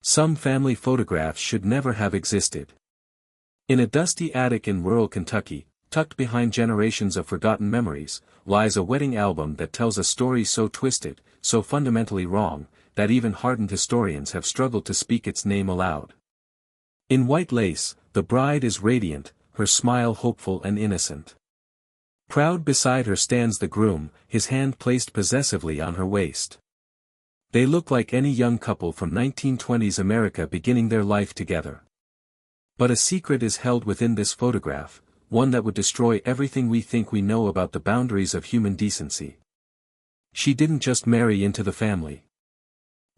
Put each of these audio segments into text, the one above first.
Some family photographs should never have existed. In a dusty attic in rural Kentucky, tucked behind generations of forgotten memories, lies a wedding album that tells a story so twisted, so fundamentally wrong, that even hardened historians have struggled to speak its name aloud. In white lace, the bride is radiant, her smile hopeful and innocent. Proud beside her stands the groom, his hand placed possessively on her waist. They look like any young couple from 1920s America beginning their life together. But a secret is held within this photograph, one that would destroy everything we think we know about the boundaries of human decency. She didn't just marry into the family.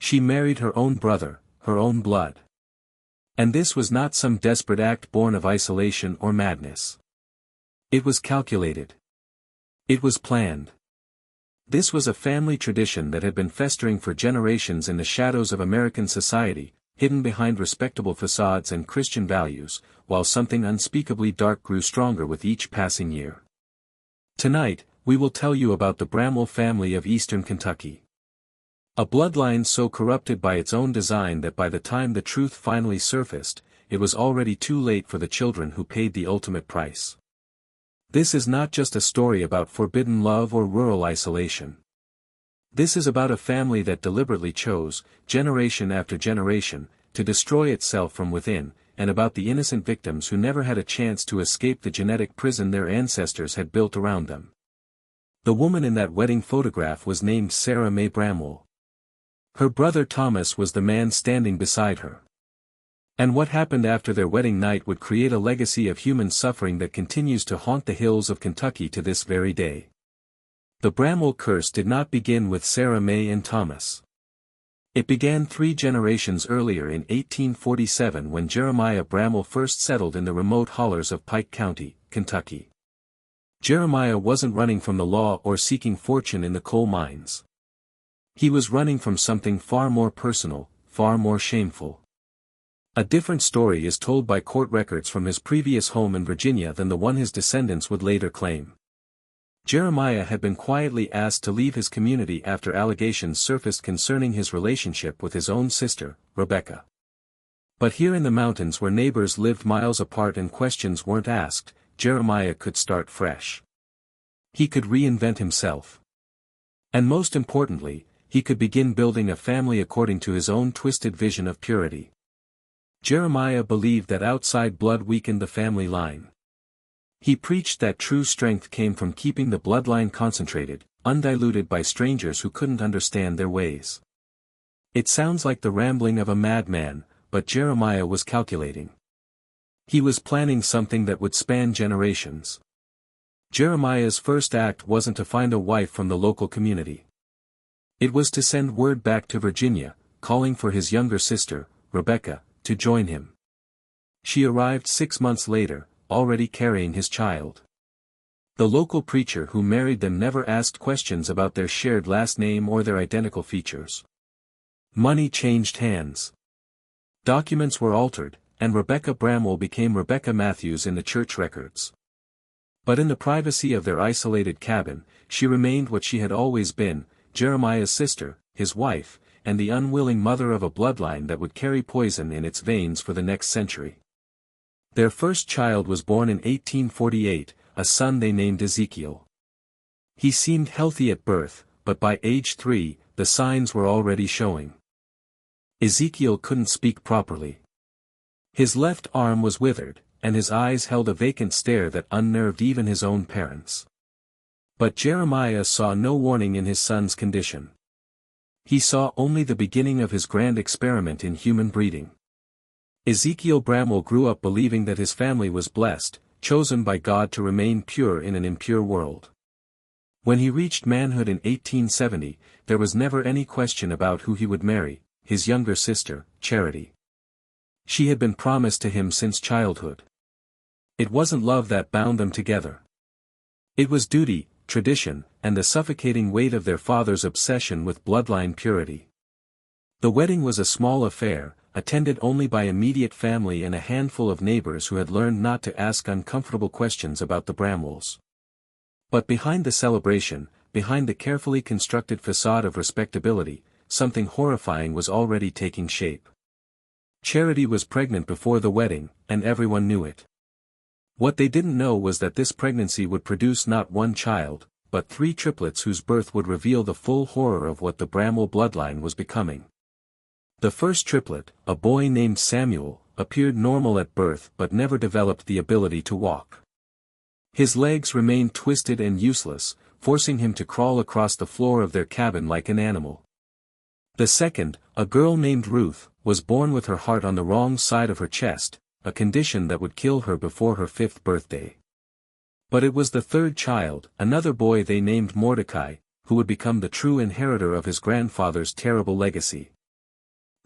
She married her own brother, her own blood. And this was not some desperate act born of isolation or madness. It was calculated. It was planned. This was a family tradition that had been festering for generations in the shadows of American society, hidden behind respectable facades and Christian values, while something unspeakably dark grew stronger with each passing year. Tonight, we will tell you about the Bramwell family of Eastern Kentucky. A bloodline so corrupted by its own design that by the time the truth finally surfaced, it was already too late for the children who paid the ultimate price. This is not just a story about forbidden love or rural isolation. This is about a family that deliberately chose, generation after generation, to destroy itself from within, and about the innocent victims who never had a chance to escape the genetic prison their ancestors had built around them. The woman in that wedding photograph was named Sarah Mae Bramwell. Her brother Thomas was the man standing beside her. And what happened after their wedding night would create a legacy of human suffering that continues to haunt the hills of Kentucky to this very day. The Bramwell curse did not begin with Sarah Mae and Thomas. It began 3 generations earlier in 1847 when Jeremiah Bramwell first settled in the remote hollers of Pike County, Kentucky. Jeremiah wasn't running from the law or seeking fortune in the coal mines. He was running from something far more personal, far more shameful. A different story is told by court records from his previous home in Virginia than the one his descendants would later claim. Jeremiah had been quietly asked to leave his community after allegations surfaced concerning his relationship with his own sister, Rebecca. But here in the mountains where neighbors lived miles apart and questions weren't asked, Jeremiah could start fresh. He could reinvent himself. And most importantly, he could begin building a family according to his own twisted vision of purity. Jeremiah believed that outside blood weakened the family line. He preached that true strength came from keeping the bloodline concentrated, undiluted by strangers who couldn't understand their ways. It sounds like the rambling of a madman, but Jeremiah was calculating. He was planning something that would span generations. Jeremiah's first act wasn't to find a wife from the local community. It was to send word back to Virginia, calling for his younger sister, Rebecca, to join him. She arrived 6 months later, already carrying his child. The local preacher who married them never asked questions about their shared last name or their identical features. Money changed hands. Documents were altered, and Rebecca Bramwell became Rebecca Matthews in the church records. But in the privacy of their isolated cabin, she remained what she had always been, Jeremiah's sister, his wife, and the unwilling mother of a bloodline that would carry poison in its veins for the next century. Their first child was born in 1848, a son they named Ezekiel. He seemed healthy at birth, but by age 3, the signs were already showing. Ezekiel couldn't speak properly. His left arm was withered, and his eyes held a vacant stare that unnerved even his own parents. But Jeremiah saw no warning in his son's condition. He saw only the beginning of his grand experiment in human breeding. Ezekiel Bramwell grew up believing that his family was blessed, chosen by God to remain pure in an impure world. When he reached manhood in 1870, there was never any question about who he would marry, his younger sister, Charity. She had been promised to him since childhood. It wasn't love that bound them together. It was duty, tradition, and the suffocating weight of their father's obsession with bloodline purity. The wedding was a small affair, attended only by immediate family and a handful of neighbors who had learned not to ask uncomfortable questions about the Bramwells. But behind the celebration, behind the carefully constructed facade of respectability, something horrifying was already taking shape. Charity was pregnant before the wedding, and everyone knew it. What they didn't know was that this pregnancy would produce not one child, but 3 triplets whose birth would reveal the full horror of what the Bramwell bloodline was becoming. The first triplet, a boy named Samuel, appeared normal at birth but never developed the ability to walk. His legs remained twisted and useless, forcing him to crawl across the floor of their cabin like an animal. The second, a girl named Ruth, was born with her heart on the wrong side of her chest, a condition that would kill her before her 5th birthday. But it was the third child, another boy they named Mordecai, who would become the true inheritor of his grandfather's terrible legacy.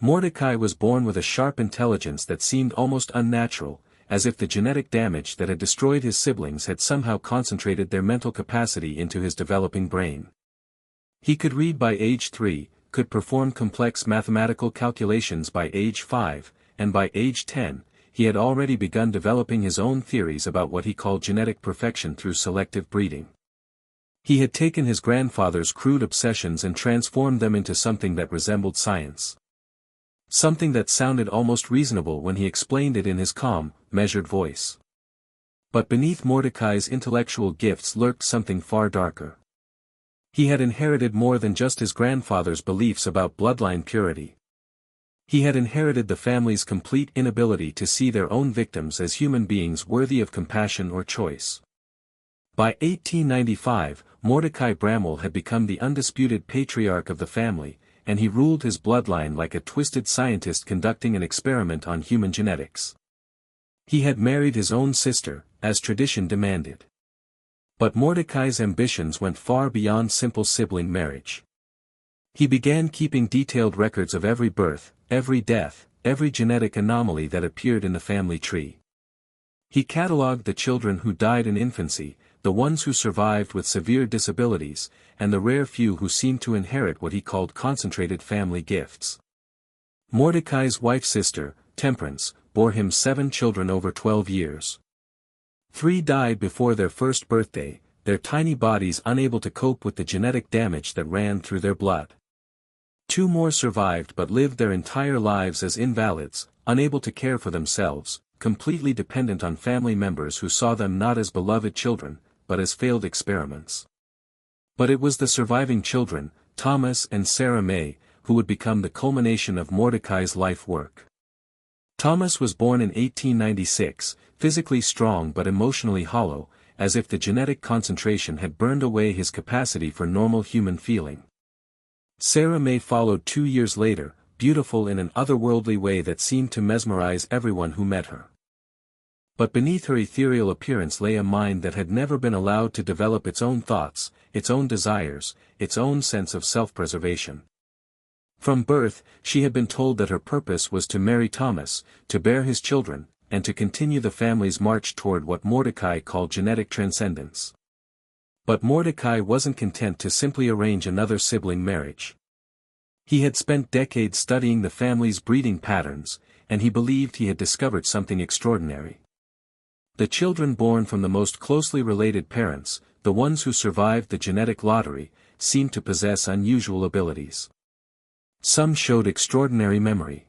Mordecai was born with a sharp intelligence that seemed almost unnatural, as if the genetic damage that had destroyed his siblings had somehow concentrated their mental capacity into his developing brain. He could read by age 3, could perform complex mathematical calculations by age 5, and by age 10, he had already begun developing his own theories about what he called genetic perfection through selective breeding. He had taken his grandfather's crude obsessions and transformed them into something that resembled science. Something that sounded almost reasonable when he explained it in his calm, measured voice. But beneath Mordecai's intellectual gifts lurked something far darker. He had inherited more than just his grandfather's beliefs about bloodline purity. He had inherited the family's complete inability to see their own victims as human beings worthy of compassion or choice. By 1895, Mordecai Bramwell had become the undisputed patriarch of the family, and he ruled his bloodline like a twisted scientist conducting an experiment on human genetics. He had married his own sister, as tradition demanded. But Mordecai's ambitions went far beyond simple sibling marriage. He began keeping detailed records of every birth, every death, every genetic anomaly that appeared in the family tree. He catalogued the children who died in infancy, the ones who survived with severe disabilities, and the rare few who seemed to inherit what he called concentrated family gifts. Mordecai's wife's sister, Temperance, bore him 7 children over 12 years. 3 died before their 1st birthday, their tiny bodies unable to cope with the genetic damage that ran through their blood. 2 more survived but lived their entire lives as invalids, unable to care for themselves, completely dependent on family members who saw them not as beloved children, but as failed experiments. But it was the surviving children, Thomas and Sarah Mae, who would become the culmination of Mordecai's life work. Thomas was born in 1896, physically strong but emotionally hollow, as if the genetic concentration had burned away his capacity for normal human feeling. Sarah Mae followed 2 years later, beautiful in an otherworldly way that seemed to mesmerize everyone who met her. But beneath her ethereal appearance lay a mind that had never been allowed to develop its own thoughts, its own desires, its own sense of self-preservation. From birth, she had been told that her purpose was to marry Thomas, to bear his children, and to continue the family's march toward what Mordecai called genetic transcendence. But Mordecai wasn't content to simply arrange another sibling marriage. He had spent decades studying the family's breeding patterns, and he believed he had discovered something extraordinary. The children born from the most closely related parents, the ones who survived the genetic lottery, seemed to possess unusual abilities. Some showed extraordinary memory.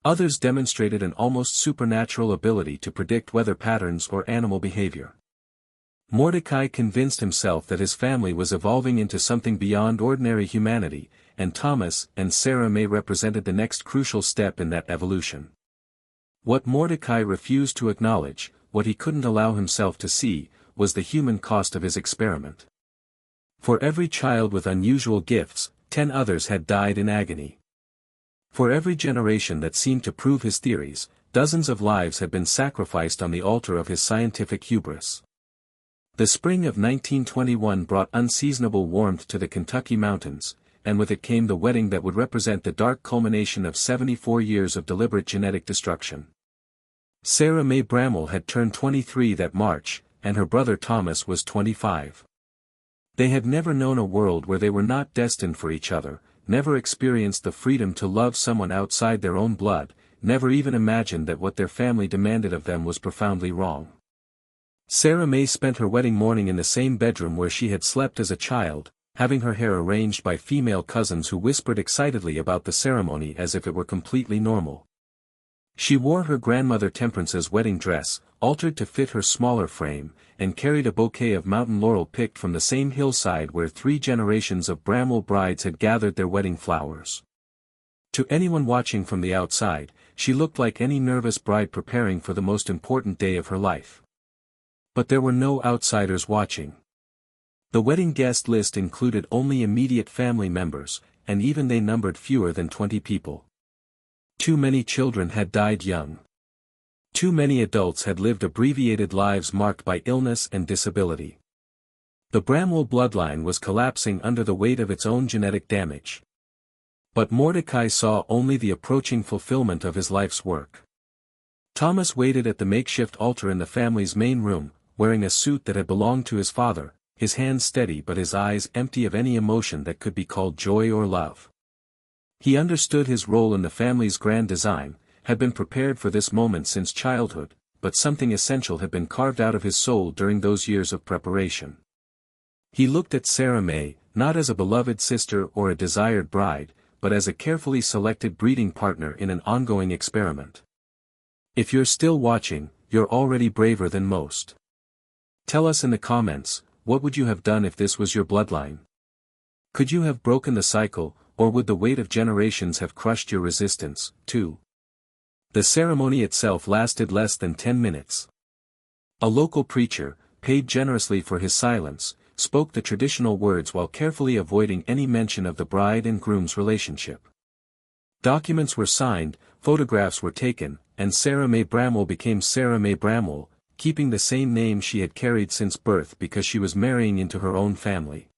Others demonstrated an almost supernatural ability to predict weather patterns or animal behavior. Mordecai convinced himself that his family was evolving into something beyond ordinary humanity, and Thomas and Sarah Mae represented the next crucial step in that evolution. What Mordecai refused to acknowledge, what he couldn't allow himself to see, was the human cost of his experiment. For every child with unusual gifts, 10 others had died in agony. For every generation that seemed to prove his theories, dozens of lives had been sacrificed on the altar of his scientific hubris. The spring of 1921 brought unseasonable warmth to the Kentucky mountains, and with it came the wedding that would represent the dark culmination of 74 years of deliberate genetic destruction. Sarah Mae Bramwell had turned 23 that March, and her brother Thomas was 25. They had never known a world where they were not destined for each other, never experienced the freedom to love someone outside their own blood, never even imagined that what their family demanded of them was profoundly wrong. Sarah Mae spent her wedding morning in the same bedroom where she had slept as a child, having her hair arranged by female cousins who whispered excitedly about the ceremony as if it were completely normal. She wore her grandmother Temperance's wedding dress, altered to fit her smaller frame, and carried a bouquet of mountain laurel picked from the same hillside where 3 generations of Bramwell brides had gathered their wedding flowers. To anyone watching from the outside, she looked like any nervous bride preparing for the most important day of her life. But there were no outsiders watching. The wedding guest list included only immediate family members, and even they numbered fewer than 20 people. Too many children had died young. Too many adults had lived abbreviated lives marked by illness and disability. The Bramwell bloodline was collapsing under the weight of its own genetic damage. But Mordecai saw only the approaching fulfillment of his life's work. Thomas waited at the makeshift altar in the family's main room, wearing a suit that had belonged to his father, his hands steady but his eyes empty of any emotion that could be called joy or love. He understood his role in the family's grand design, had been prepared for this moment since childhood, but something essential had been carved out of his soul during those years of preparation. He looked at Sarah Mae, not as a beloved sister or a desired bride, but as a carefully selected breeding partner in an ongoing experiment. If you're still watching, you're already braver than most. Tell us in the comments, what would you have done if this was your bloodline? Could you have broken the cycle, or would the weight of generations have crushed your resistance, too? The ceremony itself lasted less than 10 minutes. A local preacher, paid generously for his silence, spoke the traditional words while carefully avoiding any mention of the bride and groom's relationship. Documents were signed, photographs were taken, and Sarah Mae Bramwell became Sarah Mae Bramwell, keeping the same name she had carried since birth because she was marrying into her own family.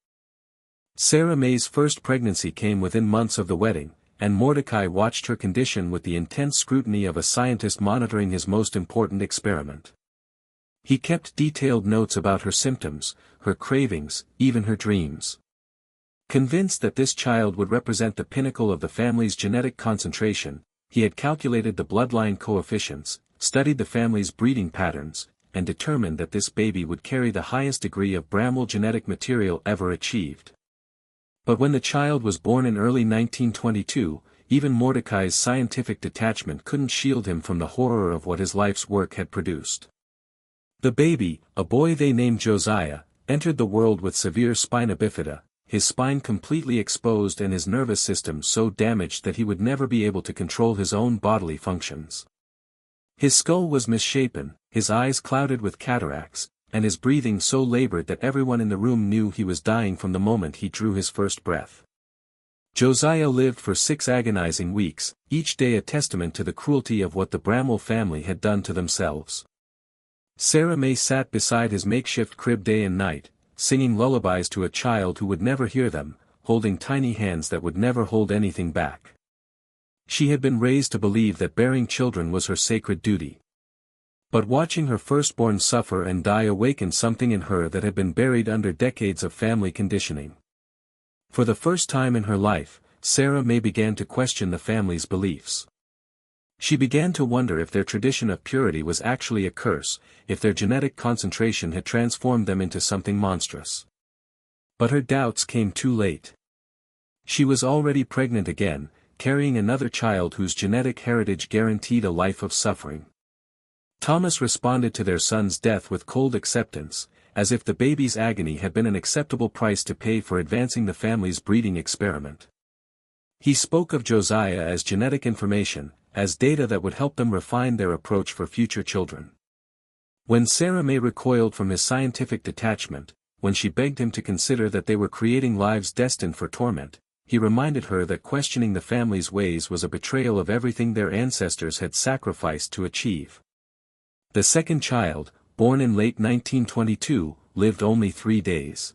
Sarah Mae's first pregnancy came within months of the wedding, and Mordecai watched her condition with the intense scrutiny of a scientist monitoring his most important experiment. He kept detailed notes about her symptoms, her cravings, even her dreams. Convinced that this child would represent the pinnacle of the family's genetic concentration, he had calculated the bloodline coefficients, studied the family's breeding patterns, and determined that this baby would carry the highest degree of Bramwell genetic material ever achieved. But when the child was born in early 1922, even Mordecai's scientific detachment couldn't shield him from the horror of what his life's work had produced. The baby, a boy they named Josiah, entered the world with severe spina bifida, his spine completely exposed and his nervous system so damaged that he would never be able to control his own bodily functions. His skull was misshapen, his eyes clouded with cataracts, and his breathing so labored that everyone in the room knew he was dying from the moment he drew his first breath. Josiah lived for 6 agonizing weeks, each day a testament to the cruelty of what the Bramwell family had done to themselves. Sarah Mae sat beside his makeshift crib day and night, singing lullabies to a child who would never hear them, holding tiny hands that would never hold anything back. She had been raised to believe that bearing children was her sacred duty. But watching her firstborn suffer and die awakened something in her that had been buried under decades of family conditioning. For the first time in her life, Sarah Mae began to question the family's beliefs. She began to wonder if their tradition of purity was actually a curse, if their genetic concentration had transformed them into something monstrous. But her doubts came too late. She was already pregnant again, carrying another child whose genetic heritage guaranteed a life of suffering. Thomas responded to their son's death with cold acceptance, as if the baby's agony had been an acceptable price to pay for advancing the family's breeding experiment. He spoke of Josiah as genetic information, as data that would help them refine their approach for future children. When Sarah Mae recoiled from his scientific detachment, when she begged him to consider that they were creating lives destined for torment, he reminded her that questioning the family's ways was a betrayal of everything their ancestors had sacrificed to achieve. The second child, born in late 1922, lived only 3 days.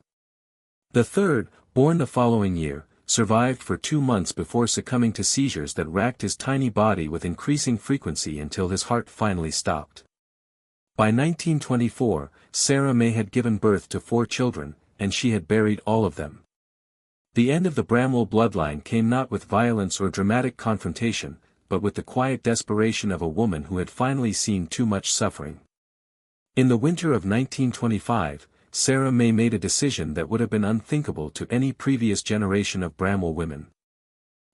The third, born the following year, survived for 2 months before succumbing to seizures that racked his tiny body with increasing frequency until his heart finally stopped. By 1924, Sarah Mae had given birth to 4 children, and she had buried all of them. The end of the Bramwell bloodline came not with violence or dramatic confrontation, but with the quiet desperation of a woman who had finally seen too much suffering. In the winter of 1925, Sarah Mae made a decision that would have been unthinkable to any previous generation of Bramwell women.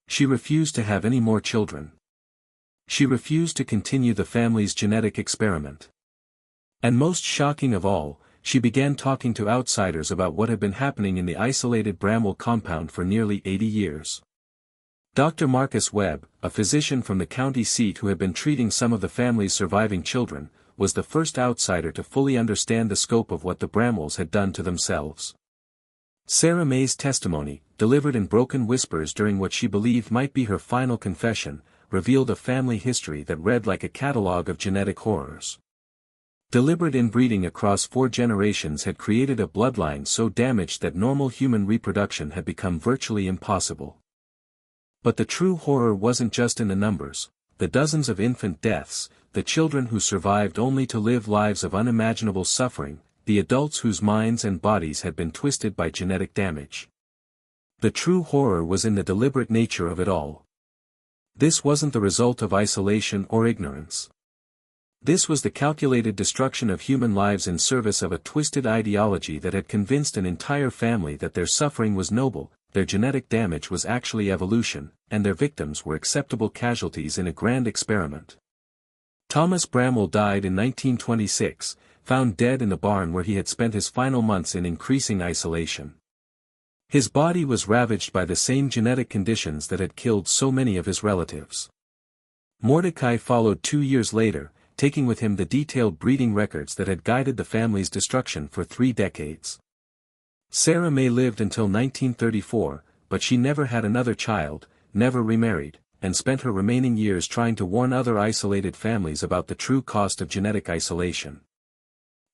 She refused to have any more children. She refused to continue the family's genetic experiment. And most shocking of all, she began talking to outsiders about what had been happening in the isolated Bramwell compound for nearly 80 years. Dr. Marcus Webb, a physician from the county seat who had been treating some of the family's surviving children, was the first outsider to fully understand the scope of what the Bramwells had done to themselves. Sarah Mae's testimony, delivered in broken whispers during what she believed might be her final confession, revealed a family history that read like a catalogue of genetic horrors. Deliberate inbreeding across 4 generations had created a bloodline so damaged that normal human reproduction had become virtually impossible. But the true horror wasn't just in the numbers, the dozens of infant deaths, the children who survived only to live lives of unimaginable suffering, the adults whose minds and bodies had been twisted by genetic damage. The true horror was in the deliberate nature of it all. This wasn't the result of isolation or ignorance. This was the calculated destruction of human lives in service of a twisted ideology that had convinced an entire family that their suffering was noble, their genetic damage was actually evolution, and their victims were acceptable casualties in a grand experiment. Thomas Bramwell died in 1926, found dead in the barn where he had spent his final months in increasing isolation. His body was ravaged by the same genetic conditions that had killed so many of his relatives. Mordecai followed 2 years later, taking with him the detailed breeding records that had guided the family's destruction for 3 decades. Sarah Mae lived until 1934, but she never had another child, never remarried, and spent her remaining years trying to warn other isolated families about the true cost of genetic isolation.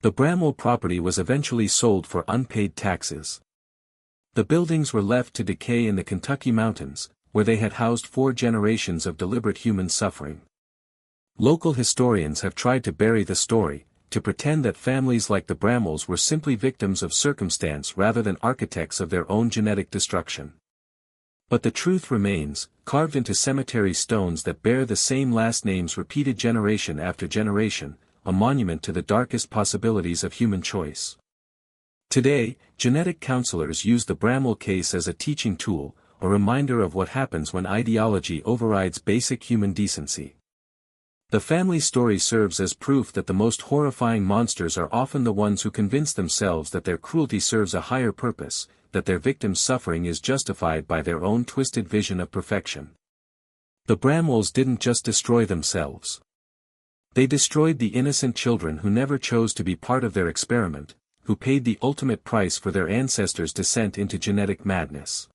The Bramwell property was eventually sold for unpaid taxes. The buildings were left to decay in the Kentucky mountains, where they had housed 4 generations of deliberate human suffering. Local historians have tried to bury the story, to pretend that families like the Bramwells were simply victims of circumstance rather than architects of their own genetic destruction. But the truth remains, carved into cemetery stones that bear the same last names repeated generation after generation, a monument to the darkest possibilities of human choice. Today, genetic counselors use the Bramwell case as a teaching tool, a reminder of what happens when ideology overrides basic human decency. The family story serves as proof that the most horrifying monsters are often the ones who convince themselves that their cruelty serves a higher purpose, that their victims' suffering is justified by their own twisted vision of perfection. The Bramwells didn't just destroy themselves. They destroyed the innocent children who never chose to be part of their experiment, who paid the ultimate price for their ancestors' descent into genetic madness.